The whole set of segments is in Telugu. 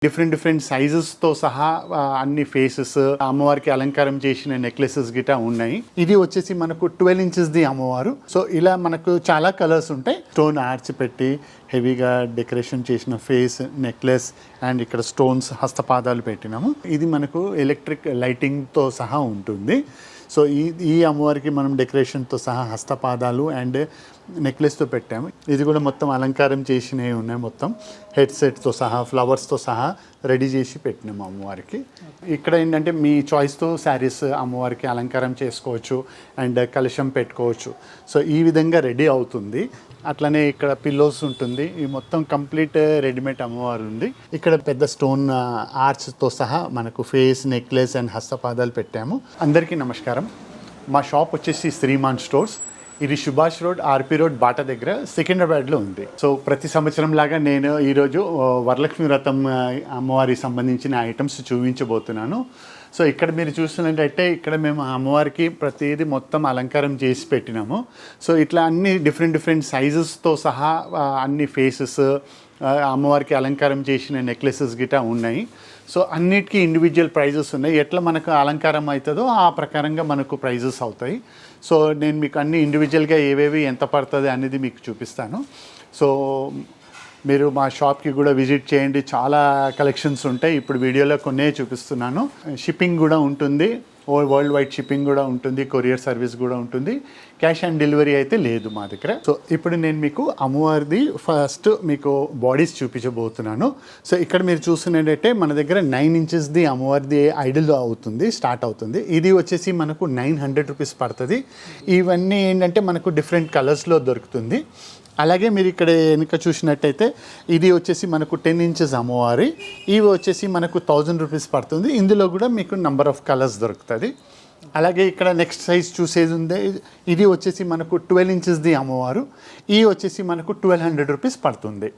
డిఫరెంట్ సైజెస్తో సహా అన్ని ఫేసెస్ అమ్మవారికి అలంకారం చేసిన నెక్లెసెస్ గిటా ఉన్నాయి. ఇది వచ్చేసి మనకు 12 ఇంచెస్ ది అమ్మవారు. సో ఇలా మనకు చాలా కలర్స్ ఉంటాయి. స్టోన్ ఆర్చ్ పెట్టి హెవీగా డెకరేషన్ చేసిన ఫేస్ నెక్లెస్ అండ్ ఇక్కడ స్టోన్స్ హస్తపాదాలు పెట్టినాము. ఇది మనకు ఎలక్ట్రిక్ లైటింగ్తో సహా ఉంటుంది. సో ఈ అమ్మవారికి మనం డెకరేషన్తో సహా హస్తపాదాలు అండ్ నెక్లెస్తో పెట్టాము. ఇది కూడా మొత్తం అలంకారం చేసినవి ఉన్నాయి. మొత్తం హెడ్ సెట్తో సహా ఫ్లవర్స్తో సహా రెడీ చేసి పెట్టినాము అమ్మవారికి. ఇక్కడ ఏంటంటే మీ చాయిస్తో శారీస్ అమ్మవారికి అలంకారం చేసుకోవచ్చు అండ్ కలశం పెట్టుకోవచ్చు. సో ఈ విధంగా రెడీ అవుతుంది. అట్లనే ఇక్కడ పిల్లోస్ ఉంటుంది. ఈ మొత్తం కంప్లీట్ రెడీమేడ్ అమ్మవారు ఉంది. ఇక్కడ పెద్ద స్టోన్ ఆర్చ్తో సహా మనకు ఫేస్ నెక్లెస్ అండ్ హస్తపాదాలు పెట్టాము. అందరికీ నమస్కారం. మా షాప్ వచ్చేసి శ్రీమాన్ స్టోర్స్. ఇది సుభాష్ రోడ్, ఆర్పి రోడ్, బాటా దగ్గర సికింద్రాబాద్లో ఉంది. సో ప్రతి సంవత్సరం లాగా నేను ఈరోజు వరలక్ష్మి వ్రతం అమ్మవారికి సంబంధించిన ఐటమ్స్ చూపించబోతున్నాను. సో ఇక్కడ మీరు చూస్తున్నట్టయితే ఇక్కడ మేము అమ్మవారికి ప్రతిదీ మొత్తం అలంకారం చేసి పెట్టినాము. సో ఇట్లా అన్ని డిఫరెంట్ సైజెస్తో సహా అన్ని ఫేసెస్ అమ్మవారికి అలంకారం చేసిన నెక్లెసెస్ గిటా ఉన్నాయి. సో అన్నిటికీ ఇండివిజువల్ ప్రైజెస్ ఉన్నాయి. ఎట్లా మనకు అలంకారం అవుతుందో ఆ ప్రకారంగా మనకు ప్రైజెస్ అవుతాయి. సో నేను మీకు అన్ని ఇండివిజువల్గా ఏవేవి ఎంత పడుతుంది అనేది మీకు చూపిస్తాను. సో మీరు మా షాప్కి కూడా విజిట్ చేయండి. చాలా కలెక్షన్స్ ఉంటాయి. ఇప్పుడు వీడియోలో కొన్నే చూపిస్తున్నాను. షిప్పింగ్ కూడా ఉంటుంది. వరల్డ్ వైడ్ షిప్పింగ్ కూడా ఉంటుంది. కొరియర్ సర్వీస్ కూడా ఉంటుంది. క్యాష్ ఆన్ డెలివరీ అయితే లేదు మా దగ్గర. సో ఇప్పుడు నేను మీకు అమ్మవారిది ఫస్ట్ మీకు బాడీస్ చూపించబోతున్నాను. సో ఇక్కడ మీరు చూస్తున్నట్టయితే మన దగ్గర 9 ఇంచెస్ది అమ్మవారిది ఐడల్ అవుతుంది, స్టార్ట్ అవుతుంది. ఇది వచ్చేసి మనకు 900 రూపీస్ పడుతుంది. ఇవన్నీ ఏంటంటే మనకు డిఫరెంట్ కలర్స్లో దొరుకుతుంది. అలాగే మీరు ఇక్కడ వెనుక చూసినట్టయితే ఇది వచ్చేసి మనకు 10 ఇంచెస్ అమ్మవారి. ఇవి వచ్చేసి మనకు 1000 రూపీస్ పడుతుంది. ఇందులో కూడా మీకు నెంబర్ ఆఫ్ కలర్స్ దొరుకుతుంది. అలాగే ఇక్కడ నెక్స్ట్ సైజ్ చూసేది ఉంది. ఇది వచ్చేసి మనకు 12 ఇంచెస్ది అమ్మవారు. ఇవి వచ్చేసి మనకు 1200 రూపీస్ పడుతుంది.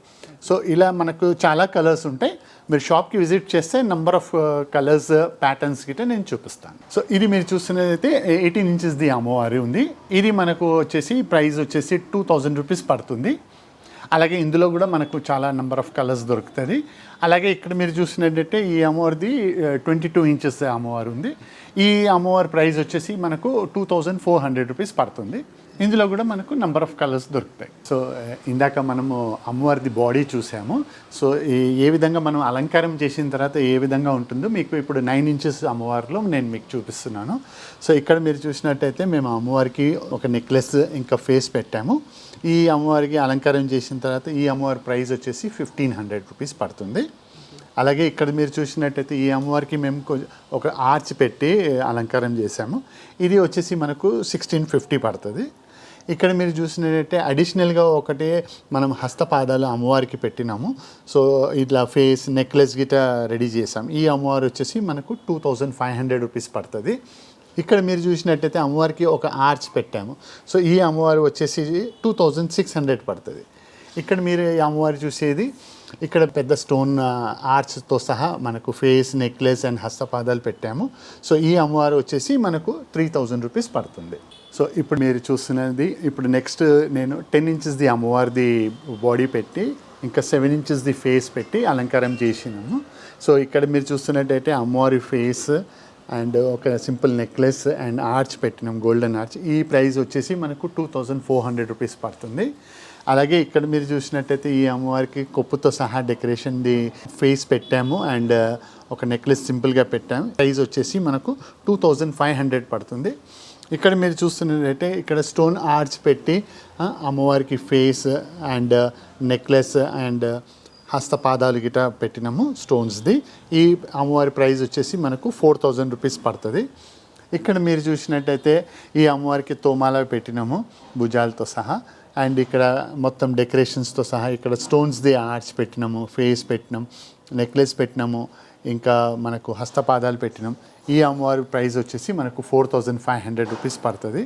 సో ఇలా మనకు చాలా కలర్స్ ఉంటాయి. మీరు షాప్కి విజిట్ చేస్తే నెంబర్ ఆఫ్ కలర్స్ ప్యాటర్న్స్ గిట్ట నేను చూపిస్తాను. సో ఇది మీరు చూస్తున్నదైతే 18 ఇంచెస్ది అమ్మవారి ఉంది. ఇది మనకు వచ్చేసి ప్రైస్ వచ్చేసి 2000 రూపీస్ పడుతుంది. అలాగే ఇందులో కూడా మనకు చాలా నెంబర్ ఆఫ్ కలర్స్ దొరుకుతుంది. అలాగే ఇక్కడ మీరు చూసినట్టయితే ఈ అమ్మవారిది 22 ఇంచెస్ అమ్మవారు ఉంది. ఈ అమ్మవారి ప్రైస్ వచ్చేసి మనకు 2400 రూపీస్ పడుతుంది. ఇందులో కూడా మనకు నెంబర్ ఆఫ్ కలర్స్ దొరుకుతాయి. సో ఇందాక మనము అమ్మవారిది బాడీ చూసాము. సో ఏ విధంగా మనం అలంకారం చేసిన తర్వాత ఏ విధంగా ఉంటుందో మీకు ఇప్పుడు 9 ఇంచెస్ అమ్మవారిలో నేను మీకు చూపిస్తున్నాను. సో ఇక్కడ మీరు చూసినట్టయితే మేము అమ్మవారికి ఒక నెక్లెస్ ఇంకా ఫేస్ పెట్టాము. ఈ అమ్మవారికి అలంకారం చేసిన తర్వాత ఈ అమ్మవారి ప్రైస్ వచ్చేసి 1500 రూపీస్ పడుతుంది. అలాగే ఇక్కడ మీరు చూసినట్టయితే ఈ అమ్మవారికి మేము ఒక ఆర్చ్ పెట్టి అలంకారం చేసాము. ఇది వచ్చేసి మనకు 1650 పడుతుంది. ఇక్కడ మీరు చూసినట్టయితే అడిషనల్గా ఒకటే మనం హస్తపాదాలు అమ్మవారికి పెట్టినాము. సో ఇట్లా ఫేస్ నెక్లెస్ గిట రెడీ చేసాం. ఈ అమ్మవారు వచ్చేసి మనకు 2500 రూపీస్ పడుతుంది. ఇక్కడ మీరు చూసినట్టయితే అమ్మవారికి ఒక ఆర్చ్ పెట్టాము. సో ఈ అమ్మవారు వచ్చేసి 2600 పడుతుంది. ఇక్కడ మీరు ఈ అమ్మవారు చూసేది ఇక్కడ పెద్ద స్టోన్ ఆర్చ్తో సహా మనకు ఫేస్ నెక్లెస్ అండ్ హస్తపాదాలు పెట్టాము. సో ఈ అమ్మవారు వచ్చేసి మనకు 3000 రూపీస్ పడుతుంది. సో ఇప్పుడు మీరు చూస్తున్నది ఇప్పుడు నెక్స్ట్ నేను 10 ఇంచెస్ది అమ్మవారిది బాడీ పెట్టి ఇంకా 7 ఇంచెస్ది ఫేస్ పెట్టి అలంకారం చేసినాము. సో ఇక్కడ మీరు చూస్తున్నట్టయితే అమ్మవారి ఫేస్ అండ్ ఒక సింపుల్ నెక్లెస్ అండ్ ఆర్చ్ పెట్టినాం, గోల్డెన్ ఆర్చ్. ఈ ప్రైస్ వచ్చేసి మనకు 2400 రూపీస్ పడుతుంది. అలాగే ఇక్కడ మీరు చూసినట్టయితే ఈ అమ్మవారికి కొప్పుతో సహా డెకరేషన్ది ఫేస్ పెట్టాము అండ్ ఒక నెక్లెస్ సింపుల్గా పెట్టాము. ప్రైస్ వచ్చేసి మనకు 2500 పడుతుంది. ఇక్కడ మీరు చూస్తున్నట్టయితే ఇక్కడ స్టోన్ ఆర్చ్ పెట్టి అమ్మవారికి ఫేస్ అండ్ నెక్లెస్ అండ్ హస్తపాదాలు గిట పెట్టినాము స్టోన్స్ది. ఈ అమ్మవారి ప్రైస్ వచ్చేసి మనకు 4000 రూపీస్ పడుతుంది. ఇక్కడ మీరు చూసినట్టయితే ఈ అమ్మవారికి తోమాల పెట్టినాము భుజాలతో సహా అండ్ ఇక్కడ మొత్తం డెకరేషన్స్తో సహా ఇక్కడ స్టోన్స్ది ఆర్చ్ పెట్టినాము, ఫేస్ పెట్టినాం, నెక్లెస్ పెట్టినాము, ఇంకా మనకు హస్తపాదాలు పెట్టినాం. ఈ అమ్మవారి ప్రైస్ వచ్చేసి మనకు 4500 రూపీస్ పడుతుంది.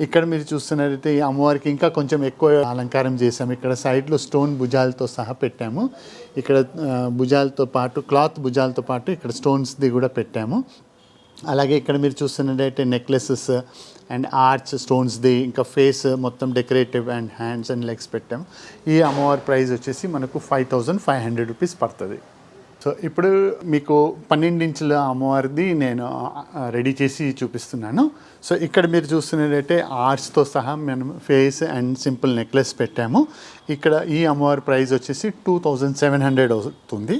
ఇక్కడ మీరు చూస్తున్నట్టయితే ఈ అమ్మవారికి ఇంకా కొంచెం ఎక్కువ అలంకారం చేసాము. ఇక్కడ సైడ్లో స్టోన్ భుజాలతో సహా పెట్టాము. ఇక్కడ భుజాలతో పాటు క్లాత్ భుజాలతో పాటు ఇక్కడ స్టోన్స్ది కూడా పెట్టాము. అలాగే ఇక్కడ మీరు చూస్తున్నట్టయితే నెక్లెసెస్ అండ్ ఆర్చ్ స్టోన్స్ది ఇంకా ఫేస్ మొత్తం decorative and hands and legs పెట్టాము. ఈ అమ్మవారి ప్రైస్ వచ్చేసి మనకు 5500 రూపీస్ పడుతుంది. సో ఇప్పుడు మీకు 12 ఇంచుల అమ్మవారిది నేను రెడీ చేసి చూపిస్తున్నాను. సో ఇక్కడ మీరు చూస్తున్నట్టయితే ఆర్ట్స్తో సహా మనం ఫేస్ అండ్ సింపుల్ నెక్లెస్ పెట్టాము. ఇక్కడ ఈ అమ్మవారి ప్రైస్ వచ్చేసి 2700 అవుతుంది.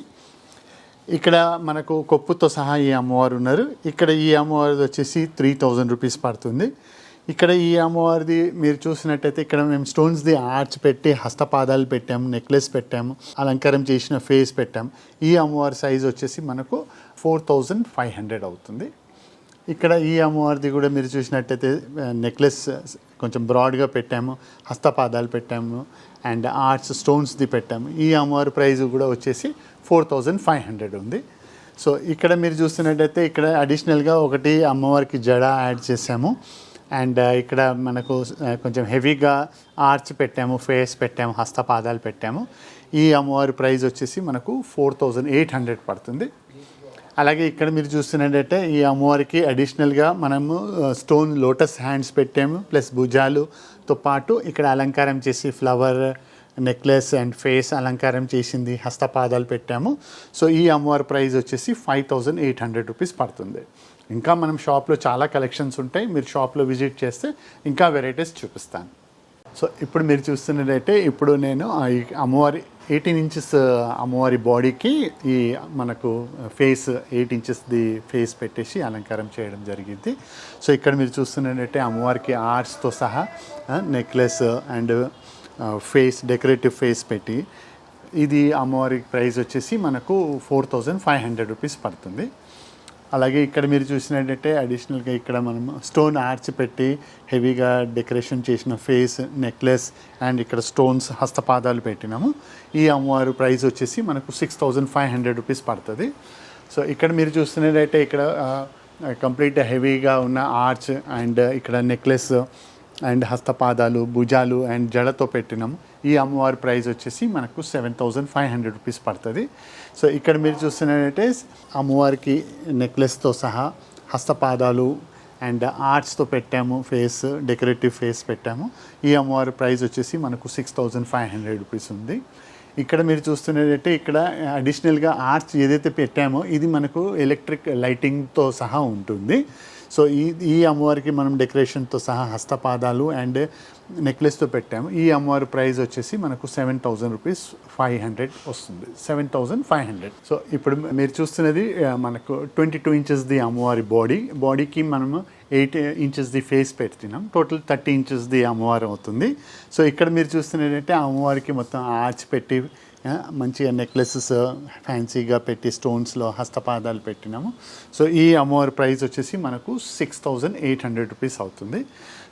ఇక్కడ మనకు కొప్పుతో సహా ఈ అమ్మవారు ఉన్నారు. ఇక్కడ ఈ అమ్మవారిది వచ్చేసి 3000 రూపీస్ పడుతుంది. ఇక్కడ ఈ అమ్మవారిది మీరు చూసినట్టయితే ఇక్కడ మేము స్టోన్స్ది ఆర్చ్ పెట్టి హస్తపాదాలు పెట్టాము, నెక్లెస్ పెట్టాము, అలంకారం చేసిన ఫేస్ పెట్టాము. ఈ అమ్మవారి సైజ్ వచ్చేసి మనకు 4500 అవుతుంది. ఇక్కడ ఈ అమ్మవారిది కూడా మీరు చూసినట్టయితే నెక్లెస్ కొంచెం బ్రాడ్గా పెట్టాము, హస్తపాదాలు పెట్టాము అండ్ ఆర్ట్స్ స్టోన్స్ది పెట్టాము. ఈ అమ్మవారి ప్రైస్ కూడా వచ్చేసి 4500 ఉంది. సో ఇక్కడ మీరు చూస్తున్నట్టయితే ఇక్కడ అడిషనల్గా ఒకటి అమ్మవారికి జడ యాడ్ చేసాము అండ్ ఇక్కడ మనకు కొంచెం హెవీగా ఆర్చ్ పెట్టాము, ఫేస్ పెట్టాము, హస్తపాదాలు పెట్టాము. ఈ అమ్మవారి ప్రైస్ వచ్చేసి మనకు 4800 పడుతుంది. అలాగే ఇక్కడ మీరు చూస్తున్నట్టయితే ఈ అమ్మవారికి అడిషనల్గా మనము స్టోన్ లోటస్ హ్యాండ్స్ పెట్టాము, ప్లస్ భుజాలుతో పాటు ఇక్కడ అలంకారం చేసి ఫ్లవర్ నెక్లెస్ అండ్ ఫేస్ అలంకారం చేసింది, హస్తపాదాలు పెట్టాము. సో ఈ అమ్మవారి ప్రైస్ వచ్చేసి 5800 రూపీస్ పడుతుంది. ఇంకా మనం షాప్లో చాలా కలెక్షన్స్ ఉంటాయి, మీరు షాప్లో విజిట్ చేస్తే ఇంకా వెరైటీస్ చూపిస్తాను. సో ఇప్పుడు మీరు చూస్తున్నట్టయితే ఇప్పుడు నేను ఈ అమ్మవారి 18 ఇంచెస్ అమ్మవారి బాడీకి ఈ మనకు ఫేస్ 8 ఇంచెస్ది ఫేస్ పెట్టేసి అలంకారం చేయడం జరిగింది. సో ఇక్కడ మీరు చూస్తున్నట్టయితే అమ్మవారికి ఆర్ట్స్తో సహా necklace and face decorative face పెట్టి ఇది అమ్మవారి ప్రైస్ వచ్చేసి మనకు 4500 రూపీస్ పడుతుంది. అలాగే ఇక్కడ మీరు చూసినట్టయితే అడిషనల్గా ఇక్కడ మనం స్టోన్ ఆర్చ్ పెట్టి హెవీగా డెకరేషన్ చేసిన ఫేస్ నెక్లెస్ అండ్ ఇక్కడ స్టోన్స్ హస్తపాదాలు పెట్టినాము. ఈ అమ్మవారి ప్రైస్ వచ్చేసి మనకు 6500 రూపీస్ పడుతుంది. సో ఇక్కడ మీరు చూస్తున్నట్టయితే ఇక్కడ కంప్లీట్ హెవీగా ఉన్న ఆర్చ్ అండ్ ఇక్కడ నెక్లెస్ అండ్ హస్తపాదాలు భుజాలు అండ్ జడతో పెట్టినాము. ఈ అమ్మవారి ప్రైస్ వచ్చేసి మనకు 7500 రూపీస్ పడుతుంది. సో ఇక్కడ మీరు చూస్తున్నట్టయితే అమ్మవారికి నెక్లెస్తో సహా హస్తపాదాలు అండ్ ఆర్ట్స్తో పెట్టాము, ఫేస్ డెకరేటివ్ ఫేస్ పెట్టాము. ఈ అమ్మవారి ప్రైస్ వచ్చేసి మనకు 6500 రూపీస్ ఉంది. ఇక్కడ మీరు చూస్తున్నట్టయితే ఇక్కడ అడిషనల్గా ఆర్చ్ ఏదైతే పెట్టామో ఇది మనకు ఎలక్ట్రిక్ లైటింగ్తో సహా ఉంటుంది. సో ఈ అమ్మవారికి మనం డెకరేషన్తో సహా హస్తపాదాలు అండ్ నెక్లెస్తో పెట్టాము. ఈ అమ్మవారి ప్రైస్ వచ్చేసి మనకు 7000 రూపీస్ 500 వస్తుంది, 7500. సో ఇప్పుడు మీరు చూస్తున్నది మనకు 22 ఇంచెస్ది అమ్మవారి బాడీకి మనము 8 ఇంచెస్ది ఫేస్ పెట్టినాం. టోటల్ 30 ఇంచెస్ది అమ్మవారు అవుతుంది. సో ఇక్కడ మీరు చూస్తున్నట్టయితే అమ్మవారికి మొత్తం ఆర్చ్ పెట్టి మంచిగా నెక్లెసెస్ ఫ్యాన్సీగా పెట్టి స్టోన్స్లో హస్తపాదాలు పెట్టినాము. సో ఈ అమ్మవారి ప్రైస్ వచ్చేసి మనకు 6800 రూపీస్ అవుతుంది.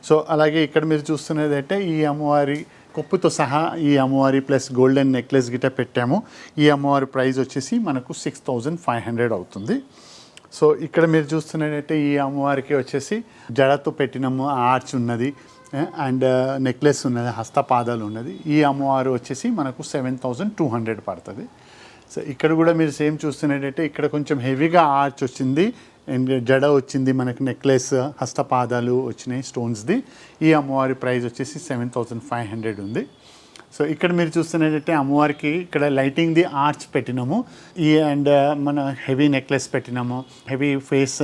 సో అలాగే ఇక్కడ మీరు చూస్తున్నది అంటే ఈ అమ్మవారి కొప్పుతో సహా ఈ అమ్మవారి ప్లస్ గోల్డెన్ నెక్లెస్ గిట్ట పెట్టాము. ఈ అమ్మవారి ప్రైస్ వచ్చేసి మనకు 6500 అవుతుంది. సో ఇక్కడ మీరు చూస్తున్నట్టయితే ఈ అమ్మవారికి వచ్చేసి జడతో పెట్టినాము, ఆర్చ్ ఉన్నది అండ్ నెక్లెస్ ఉన్నది, హస్తపాదాలు ఉన్నది. ఈ అమ్మవారు వచ్చేసి మనకు 7200 పడుతుంది. సో ఇక్కడ కూడా మీరు సేమ్ చూస్తున్నట్టయితే ఇక్కడ కొంచెం హెవీగా ఆర్చ్ వచ్చింది అండ్ జడ వచ్చింది, మనకు నెక్లెస్ హస్తపాదాలు వచ్చినాయి స్టోన్స్ది. ఈ అమ్మవారి ప్రైస్ వచ్చేసి 7500 ఉంది. సో ఇక్కడ మీరు చూస్తున్నట్టయితే అమ్మవారికి ఇక్కడ లైటింగ్ది ఆర్చ్ పెట్టినాము, ఈ అండ్ మన హెవీ నెక్లెస్ పెట్టినాము, హెవీ ఫేస్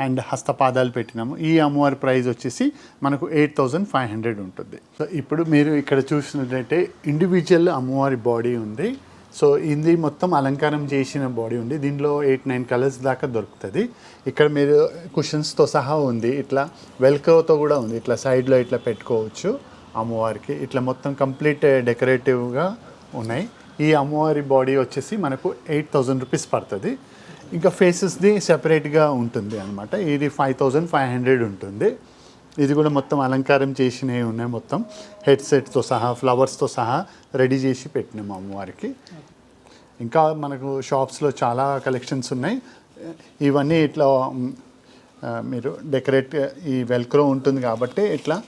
అండ్ హస్తపాదాలు పెట్టినాము. ఈ అమ్మవారి ప్రైస్ వచ్చేసి మనకు 8500 ఉంటుంది. సో ఇప్పుడు మీరు ఇక్కడ చూసినట్టయితే ఇండివిజువల్ అమ్మవారి బాడీ ఉంది. సో ఇది మొత్తం అలంకారం చేసిన బాడీ ఉంది. దీనిలో 8-9 కలర్స్ దాకా దొరుకుతుంది. ఇక్కడ మీరు కుషన్స్తో సహా ఉంది, ఇట్లా వెల్క్రోతో కూడా ఉంది, ఇట్లా సైడ్లో ఇట్లా పెట్టుకోవచ్చు అమ్మవారికి. ఇట్లా మొత్తం కంప్లీట్ డెకరేటివ్గా ఉన్నాయి. ఈ అమ్మవారి బాడీ వచ్చేసి మనకు 8000 రూపీస్ పడుతుంది. ఇంకా ఫేసెస్ది సెపరేట్గా ఉంటుంది అనమాట. ఇది 5500 ఉంటుంది. ఇది కూడా మొత్తం అలంకారం చేసినవి ఉన్నాయి, మొత్తం హెడ్ సెట్తో సహా ఫ్లవర్స్తో సహా రెడీ చేసి పెట్టినాము అమ్మవారికి. ఇంకా మనకు షాప్స్లో చాలా కలెక్షన్స్ ఉన్నాయి. ఇవన్నీ ఇట్లా మీరు డెకరేట్ ఈ వెల్క్రో ఉంటుంది కాబట్టి ఇట్లా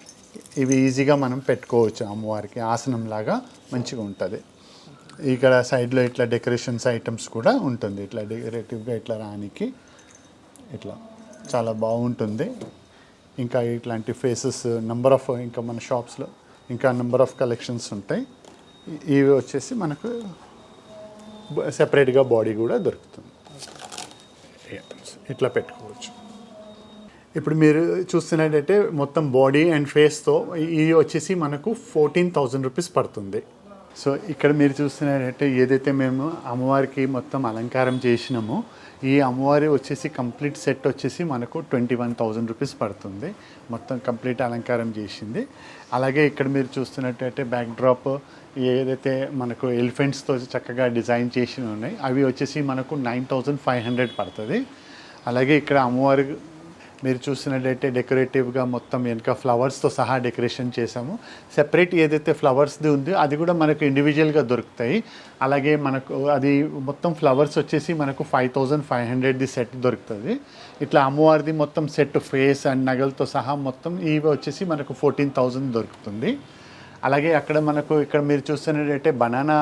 ఇవి ఈజీగా మనం పెట్టుకోవచ్చు అమ్మవారికి, ఆసనం లాగా మంచిగా ఉంటుంది. ఇక్కడ సైడ్లో ఇట్లా డెకరేషన్స్ ఐటమ్స్ కూడా ఉంటుంది, ఇట్లా డెకరేటివ్గా ఇట్లా రానికి ఇట్లా చాలా బాగుంటుంది. ఇంకా ఇట్లాంటి ఫేసెస్ నెంబర్ ఆఫ్ ఇంకా మన షాప్స్లో ఇంకా నెంబర్ ఆఫ్ కలెక్షన్స్ ఉంటాయి. ఇవి వచ్చేసి మనకు సెపరేట్గా బాడీ కూడా దొరుకుతుంది. ఇట్లా పెట్టుకోవచ్చు. ఇప్పుడు మీరు చూస్తున్నట్టయితే మొత్తం బాడీ అండ్ ఫేస్తో ఇది వచ్చేసి మనకు 14,000 రూపీస్ పడుతుంది. సో ఇక్కడ మీరు చూస్తున్నట్టయితే ఏదైతే మేము అమ్మవారికి మొత్తం అలంకారం చేసినామో ఈ అమ్మవారి వచ్చేసి కంప్లీట్ సెట్ వచ్చేసి మనకు 21,000 రూపీస్ పడుతుంది, మొత్తం కంప్లీట్ అలంకారం చేసింది. అలాగే ఇక్కడ మీరు చూస్తున్నట్టయితే బ్యాక్ డ్రాప్ ఏదైతే మనకు ఎలిఫెంట్స్తో చక్కగా డిజైన్ చేసి ఉన్నాయి అవి వచ్చేసి మనకు 9,500 పడుతుంది. అలాగే ఇక్కడ అమ్మవారి మీరు చూసినట్టయితే డెకరేటివ్గా మొత్తం వెనుక ఫ్లవర్స్తో సహా డెకరేషన్ చేసాము. సెపరేట్ ఏదైతే ఫ్లవర్స్ది ఉందో అది కూడా మనకు ఇండివిజువల్గా దొరుకుతాయి. అలాగే మనకు అది మొత్తం ఫ్లవర్స్ వచ్చేసి మనకు 5,500ది సెట్ దొరుకుతుంది. ఇట్లా అమ్మవారిది మొత్తం సెట్ ఫేస్ అండ్ నగలతో సహా మొత్తం ఇవి వచ్చేసి మనకు 14,000 దొరుకుతుంది. అలాగే అక్కడ మనకు ఇక్కడ మీరు చూస్తున్నట్టయితే బనానా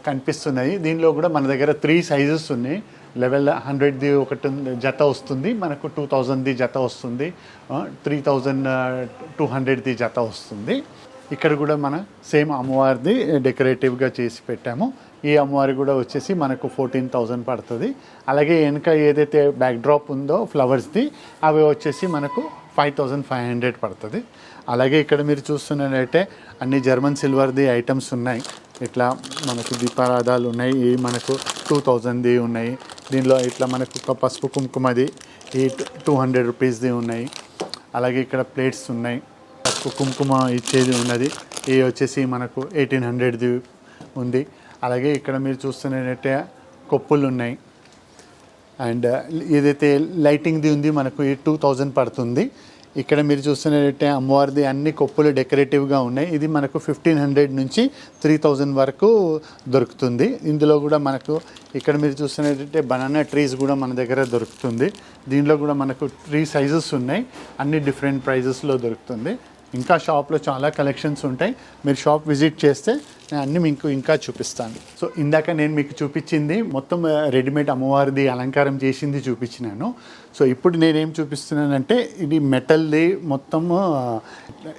కనిపిస్తున్నాయి. దీనిలో కూడా మన దగ్గర 3 సైజెస్ ఉన్నాయి. లెవెల్ 100ది ఒకటి జత వస్తుంది, మనకు 2,000ది జత వస్తుంది, 3,200ది జత వస్తుంది. ఇక్కడ కూడా మన సేమ్ అమ్మవారిది డెకరేటివ్గా చేసి పెట్టాము. ఈ అమ్మవారి కూడా వచ్చేసి మనకు 14,000 పడుతుంది. అలాగే వెనుక ఏదైతే బ్యాక్ డ్రాప్ ఉందో ఫ్లవర్స్ది అవి వచ్చేసి మనకు 5,500 పడుతుంది. అలాగే ఇక్కడ మీరు చూస్తున్నట్టయితే అన్ని జర్మన్ సిల్వర్ది ఐటమ్స్ ఉన్నాయి. ఇట్లా మనకు దీపారాధాలు ఉన్నాయి, ఇవి మనకు 2,000ది ఉన్నాయి. దీనిలో ఇట్లా మనకు ఒక పసుపు కుంకుమది ఈ 200 రూపీస్ది ఉన్నాయి. అలాగే ఇక్కడ ప్లేట్స్ ఉన్నాయి, పసుపు కుంకుమ ఇచ్చేది ఉన్నది, ఇవి వచ్చేసి మనకు 1,800ది ఉంది. అలాగే ఇక్కడ మీరు చూస్తున్నట్టే కొప్పులు ఉన్నాయి. అండ్ ఏదైతే లైటింగ్ది ఉంది మనకు ఈ 2,000 పడుతుంది. ఇక్కడ మీరు చూస్తున్నట్టే అమ్మవారిది అన్ని కొప్పులు డెకరేటివ్గా ఉన్నాయి. ఇది మనకు 1,500 నుంచి 3,000 వరకు దొరుకుతుంది. ఇందులో కూడా మనకు ఇక్కడ మీరు చూస్తున్నట్టే బనానా ట్రీస్ కూడా మన దగ్గర దొరుకుతుంది. దీనిలో కూడా మనకు 3 సైజెస్ ఉన్నాయి, అన్ని డిఫరెంట్ ప్రైజెస్లో దొరుకుతుంది. ఇంకా షాప్లో చాలా కలెక్షన్స్ ఉంటాయి, మీరు షాప్ విజిట్ చేస్తే నేను అన్నీ మీకు ఇంకా చూపిస్తాను. సో ఇందాక నేను మీకు చూపించింది మొత్తం రెడీమేడ్ అమ్మవారిది అలంకారం చేసింది చూపించినాను. సో ఇప్పుడు నేనేం చూపిస్తున్నానంటే ఇది మెటల్ది మొత్తం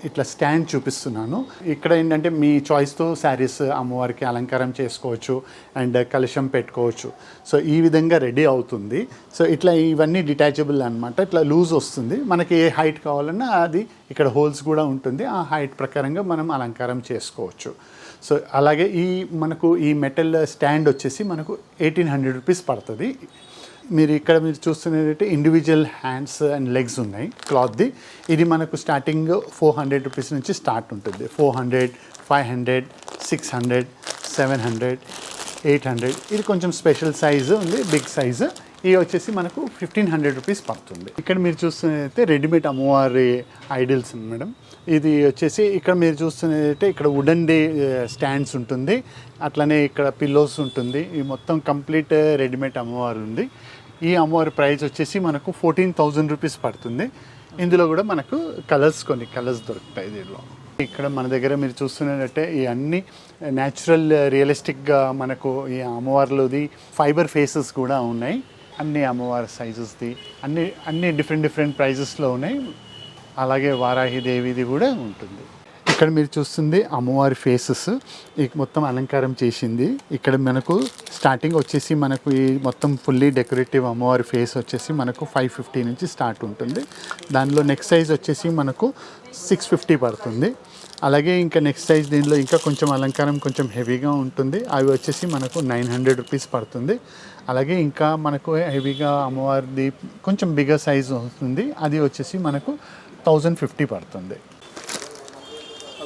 ఇట్లా స్టాండ్ చూపిస్తున్నాను. ఇక్కడ ఏంటంటే మీ చాయిస్తో శారీస్ అమ్మవారికి అలంకారం చేసుకోవచ్చు అండ్ కలశం పెట్టుకోవచ్చు. సో ఈ విధంగా రెడీ అవుతుంది. సో ఇట్లా ఇవన్నీ డిటాచబుల్ అనమాట, ఇట్లా లూజ్ వస్తుంది. మనకి ఏ హైట్ కావాలన్నా అది ఇక్కడ హోల్స్ కూడా ఉంటుంది, ఆ హైట్ ప్రకారంగా మనం అలంకారం చేసుకోవచ్చు. సో అలాగే మనకు ఈ మెటల్ స్టాండ్ వచ్చేసి మనకు 1,800 రూపీస్ పడుతుంది. మీరు ఇక్కడ మీరు చూస్తున్నట్టు ఇండివిజువల్ హ్యాండ్స్ అండ్ లెగ్స్ ఉన్నాయి క్లాత్ది. ఇది మనకు స్టార్టింగ్ 400 రూపీస్ నుంచి స్టార్ట్ ఉంటుంది. 400, 500, 600, 700, 800. ఇది కొంచెం స్పెషల్ సైజు ఉంది, బిగ్ సైజు. ఇది వచ్చేసి మనకు 1,500 రూపీస్ పడుతుంది. ఇక్కడ మీరు చూస్తున్నదైతే రెడీమేడ్ అమ్మవారి ఐడిల్స్ మేడం. ఇది వచ్చేసి ఇక్కడ మీరు చూస్తున్నదైతే ఇక్కడ వుడెన్ డే స్టాండ్స్ ఉంటుంది, అట్లనే ఇక్కడ పిల్లోస్ ఉంటుంది. ఈ మొత్తం కంప్లీట్ రెడీమేడ్ అమ్మవారు ఉంది. ఈ అమ్మవారి ప్రైస్ వచ్చేసి మనకు 14,000 రూపీస్ పడుతుంది. ఇందులో కూడా మనకు కొన్ని కలర్స్ దొరుకుతాయి దీనిలో. ఇక్కడ మన దగ్గర మీరు చూస్తున్నట్టే ఈ అన్ని న్యాచురల్ రియలిస్టిక్గా మనకు ఈ అమ్మవారిలోది ఫైబర్ ఫేసెస్ కూడా ఉన్నాయి. అన్ని అమ్మవారి సైజెస్ది అన్ని డిఫరెంట్ ప్రైజెస్లో ఉన్నాయి. అలాగే వారాహిదేవిది కూడా ఉంటుంది. ఇక్కడ మీరు చూస్తుంది అమ్మవారి ఫేసెస్ ఈ మొత్తం అలంకారం చేసింది. ఇక్కడ మనకు స్టార్టింగ్ వచ్చేసి మనకు ఈ మొత్తం ఫుల్లీ డెకరేటివ్ అమ్మవారి ఫేస్ వచ్చేసి మనకు 550 నుంచి స్టార్ట్ ఉంటుంది. దానిలో నెక్స్ట్ సైజ్ వచ్చేసి మనకు 650 పడుతుంది. అలాగే ఇంకా నెక్స్ట్ సైజ్ దీనిలో ఇంకా కొంచెం అలంకారం కొంచెం హెవీగా ఉంటుంది, అవి వచ్చేసి మనకు 900 రూపీస్ పడుతుంది. అలాగే ఇంకా మనకు హెవీగా అమ్మవారిది కొంచెం బిగ్గర్ సైజ్ వస్తుంది, అది వచ్చేసి మనకు 1,050 పడుతుంది.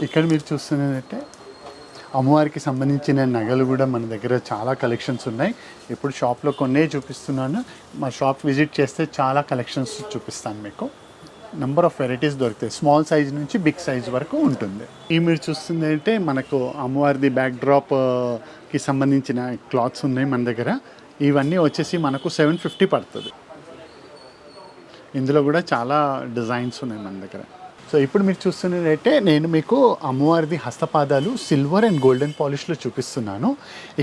ఇక్కడ మీరు చూస్తున్నదంటే అమ్మవారికి సంబంధించిన నగలు కూడా మన దగ్గర చాలా కలెక్షన్స్ ఉన్నాయి. ఇప్పుడు షాప్లో కొన్నే చూపిస్తున్నాను, మా షాప్ విజిట్ చేస్తే చాలా కలెక్షన్స్ చూపిస్తాను మీకు. నెంబర్ ఆఫ్ వెరైటీస్ దొరుకుతాయి, స్మాల్ సైజ్ నుంచి బిగ్ సైజ్ వరకు ఉంటుంది. ఈ మీరు చూస్తుంది అంటే మనకు అమ్మవారిది బ్యాక్ డ్రాప్కి సంబంధించిన క్లాత్స్ ఉన్నాయి మన దగ్గర. ఇవన్నీ వచ్చేసి మనకు 750 పడుతుంది. ఇందులో కూడా చాలా డిజైన్స్ ఉన్నాయి మన దగ్గర. సో ఇప్పుడు మీరు చూస్తున్నట్టయితే నేను మీకు అమ్మవారిది హస్తపాదాలు సిల్వర్ అండ్ గోల్డెన్ పాలిష్లో చూపిస్తున్నాను.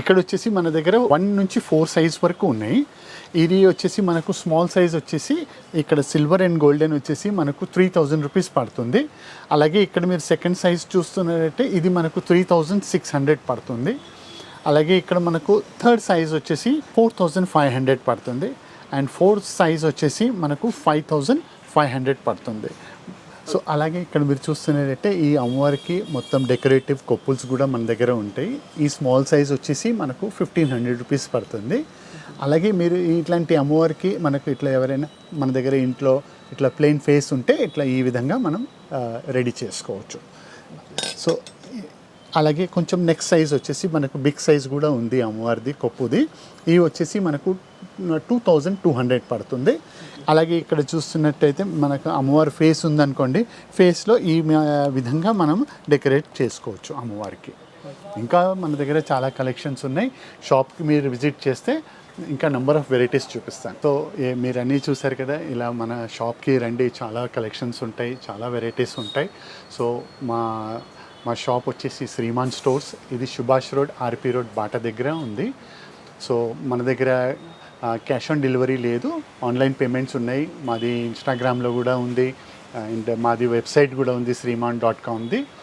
ఇక్కడ వచ్చేసి మన దగ్గర 1 నుంచి 4 సైజ్ వరకు ఉన్నాయి. ఇది వచ్చేసి మనకు స్మాల్ సైజ్ వచ్చేసి ఇక్కడ సిల్వర్ అండ్ గోల్డెన్ వచ్చేసి మనకు 3,000 రూపీస్ పడుతుంది. అలాగే ఇక్కడ మీరు సెకండ్ సైజ్ చూస్తున్నట్టయితే ఇది మనకు 3,600 పడుతుంది. అలాగే ఇక్కడ మనకు థర్డ్ సైజ్ వచ్చేసి 4500 పడుతుంది అండ్ ఫోర్త్ సైజ్ వచ్చేసి మనకు 5500 పడుతుంది. సో అలాగే ఇక్కడ మీరు చూస్తున్నట్టయితే ఈ అమ్మవారికి మొత్తం డెకరేటివ్ కొప్పుల్స్ కూడా మన దగ్గర ఉంటాయి. ఈ స్మాల్ సైజ్ వచ్చేసి మనకు 1500 రూపీస్ పడుతుంది. అలాగే మీరు ఇట్లాంటి అమ్మవారికి మనకు ఇట్లా ఎవరైనా మన దగ్గర ఇంట్లో ఇట్లా ప్లెయిన్ ఫేస్ ఉంటే ఇట్లా ఈ విధంగా మనం రెడీ చేసుకోవచ్చు. సో అలాగే కొంచెం నెక్స్ట్ సైజ్ వచ్చేసి మనకు బిగ్ సైజ్ కూడా ఉంది అమ్మవారిది కొప్పుది. ఇవి వచ్చేసి మనకు 2200 పడుతుంది. అలాగే ఇక్కడ చూస్తున్నట్టయితే మనకు అమ్మవారి ఫేస్ ఉందనుకోండి, ఫేస్లో ఈ విధంగా మనం డెకరేట్ చేసుకోవచ్చు అమ్మవారికి. ఇంకా మన దగ్గర చాలా కలెక్షన్స్ ఉన్నాయి. షాప్కి మీరు విజిట్ చేస్తే ఇంకా నెంబర్ ఆఫ్ వెరైటీస్ చూపిస్తాను. సో మీరు అన్నీ చూసారు కదా, ఇలా మన షాప్కి రండి, చాలా కలెక్షన్స్ ఉంటాయి, చాలా వెరైటీస్ ఉంటాయి. సో మా షాప్ వచ్చేసి శ్రీమాన్ స్టోర్స్. ఇది సుభాష్ రోడ్, ఆర్పి రోడ్, బాటా దగ్గర ఉంది. సో మన దగ్గర క్యాష్ ఆన్ డెలివరీ లేదు, ఆన్లైన్ పేమెంట్స్ ఉన్నాయి. మాది ఇన్స్టాగ్రామ్లో కూడా ఉంది అండ్ మాది వెబ్సైట్ కూడా ఉంది, శ్రీమాన్.com ఉంది.